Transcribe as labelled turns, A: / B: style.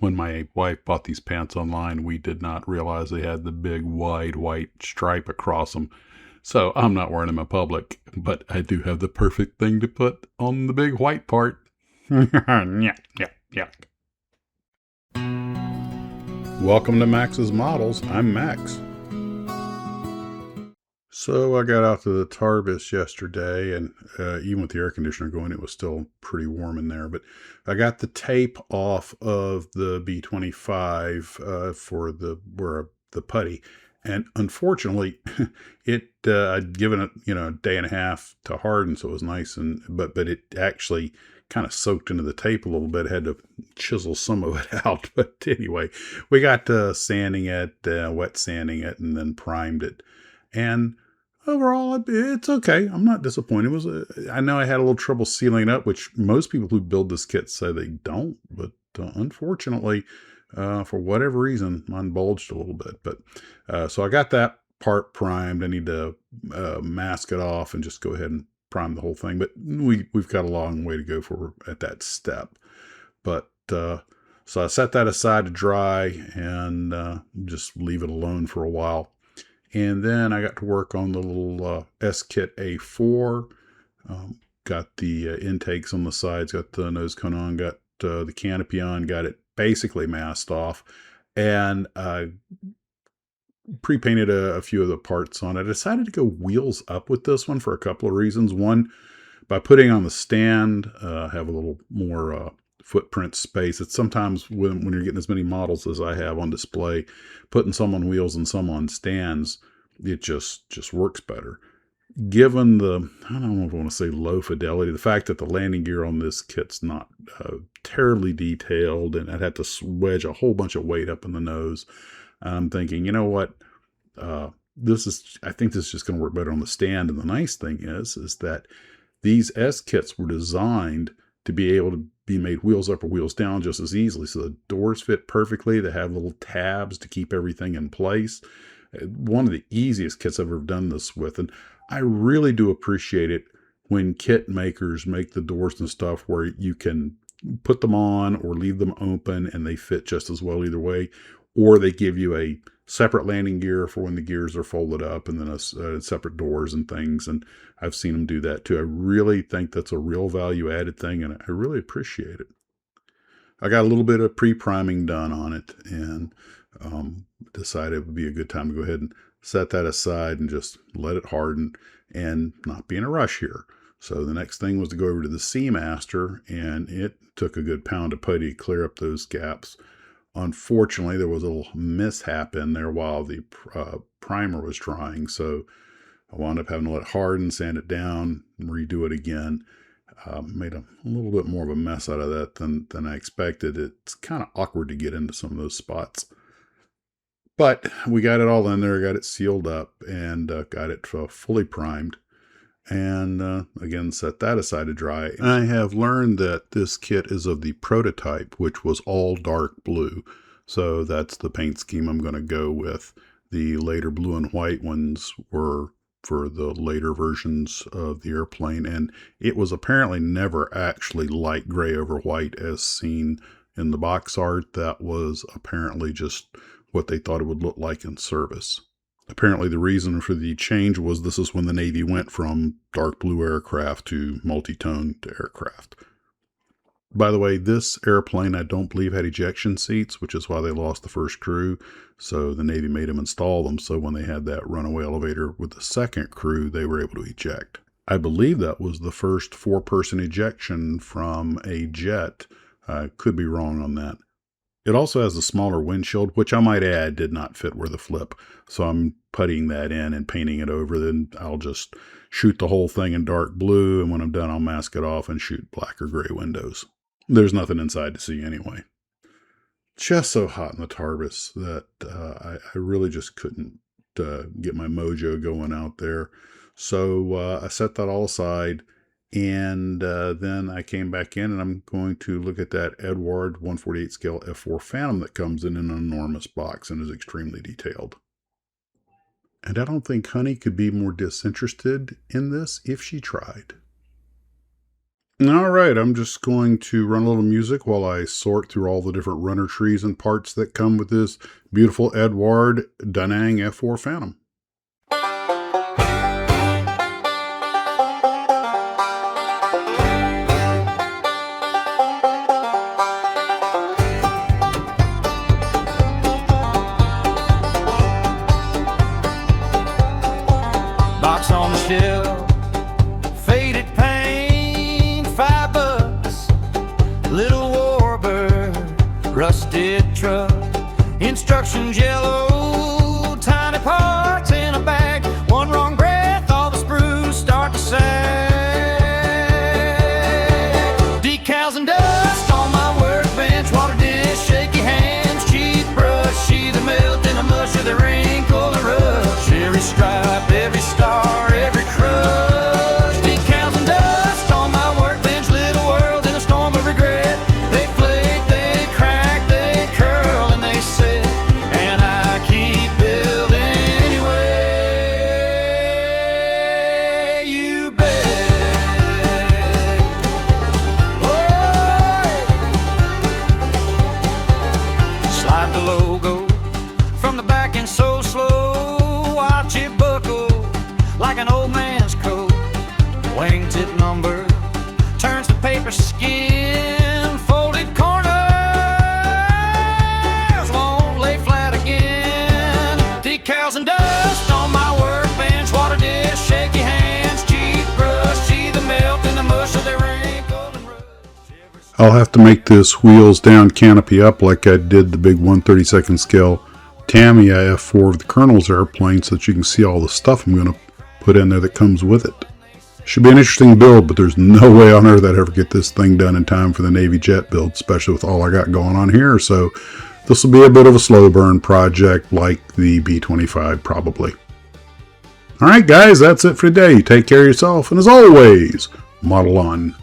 A: When my wife bought these pants online, we did not realize they had the big wide white stripe across them. So I'm not wearing them in public, but I do have the perfect thing to put on the big white part. Yeah, yeah, yeah. Welcome to Max's Models. I'm Max. So I got out to the Tarbis yesterday, and even with the air conditioner going, it was still pretty warm in there. But I got the tape off of the B-25 for the putty, and unfortunately, I'd given it a day and a half to harden, so it was nice, but it actually kind of soaked into the tape a little bit. I had to chisel some of it out, but anyway, we got to sanding it, wet sanding it, and then primed it, and overall, it's okay. I'm not disappointed. I know I had a little trouble sealing it up, which most people who build this kit say they don't, but unfortunately, for whatever reason, mine bulged a little bit. But so I got that part primed. I need to mask it off and just go ahead and prime the whole thing. But we've got a long way to go for at that step. But so I set that aside to dry and just leave it alone for a while. And then I got to work on the little S-Kit A4. Got the intakes on the sides, got the nose cone on, got the canopy on, got it basically masked off, and pre-painted a few of the parts on it. I decided to go wheels up with this one for a couple of reasons. One, by putting on the stand, have a little more footprint space. It's sometimes when you're getting as many models as I have on display, putting some on wheels and some on stands, it just works better. Given the, I don't know if I want to say low fidelity, the fact that the landing gear on this kit's not terribly detailed, and I'd have to wedge a whole bunch of weight up in the nose, I'm thinking, you know what, I think this is just going to work better on the stand. And the nice thing is that these S kits were designed to be able to be made wheels up or wheels down just as easily. So the doors fit perfectly. They have little tabs to keep everything in place. One of the easiest kits I've ever done this with. And I really do appreciate it when kit makers make the doors and stuff where you can put them on or leave them open and they fit just as well either way. Or they give you a separate landing gear for when the gears are folded up, and then separate doors and things. And I've seen them do that too. I really think that's a real value added thing, and I really appreciate it. I got a little bit of pre-priming done on it, and decided it would be a good time to go ahead and set that aside and just let it harden and not be in a rush here. So the next thing was to go over to the Seamaster, and it took a good pound of putty to clear up those gaps. Unfortunately, there was a little mishap in there while the primer was drying, so I wound up having to let it harden, sand it down, and redo it again. Made a little bit more of a mess out of that than I expected. It's kind of awkward to get into some of those spots. But we got it all in there, got it sealed up, and got it fully primed. And again, set that aside to dry. And I have learned that this kit is of the prototype, which was all dark blue. So that's the paint scheme I'm going to go with. The later blue and white ones were for the later versions of the airplane. And it was apparently never actually light gray over white as seen in the box art. That was apparently just what they thought it would look like in service. Apparently the reason for the change was this is when the Navy went from dark blue aircraft to multi-toned aircraft. By the way, this airplane I don't believe had ejection seats, which is why they lost the first crew. So the Navy made them install them, so when they had that runaway elevator with the second crew, they were able to eject. I believe that was the first 4-person ejection from a jet. I could be wrong on that. It also has a smaller windshield, which I might add did not fit where the flip. So I'm puttying that in and painting it over. Then I'll just shoot the whole thing in dark blue. And when I'm done, I'll mask it off and shoot black or gray windows. There's nothing inside to see anyway. Just so hot in the Tarbis that I really just couldn't get my mojo going out there. So I set that all aside. And then I came back in, and I'm going to look at that Eduard 148 scale F4 Phantom that comes in an enormous box and is extremely detailed. And I don't think Honey could be more disinterested in this if she tried. All right, I'm just going to run a little music while I sort through all the different runner trees and parts that come with this beautiful Eduard Da Nang F4 Phantom.
B: Box on the shelf, faded paint, $5. Little warbird, rusted truck, instructions yellow, tiny parts in a bag. One wrong breath, all the sprues start to sag. Decals and dust on my workbench, water dish, shaky hands, cheap brush, sheath that melt in a mush of the wrinkle and rush. Every stripe, every star, every crush. Decals and dust on my workbench, little world in a storm of regret. They flake, they crack, they curl, and they set, and I keep building anyway. You bet. Oh, slide the logo from the back and so slow, watch it buckle like an old man's coat. Wingtip number turns to paper skin, folded corners won't lay flat again. Decals and dust on my workbench, water dish, shaky hands, cheap brush, see the melt in the mush of their wrinkle and rush.
A: I'll have to make this wheels down, canopy up like I did the big 1/32 scale Tamiya F4 of the Colonel's airplane so that you can see all the stuff I'm going to put in there that comes with it. Should be an interesting build, but there's no way on earth I'd ever get this thing done in time for the Navy jet build, especially with all I got going on here. So this will be a bit of a slow burn project like the B-25 probably. All right, guys, that's it for today. Take care of yourself, and as always, model on.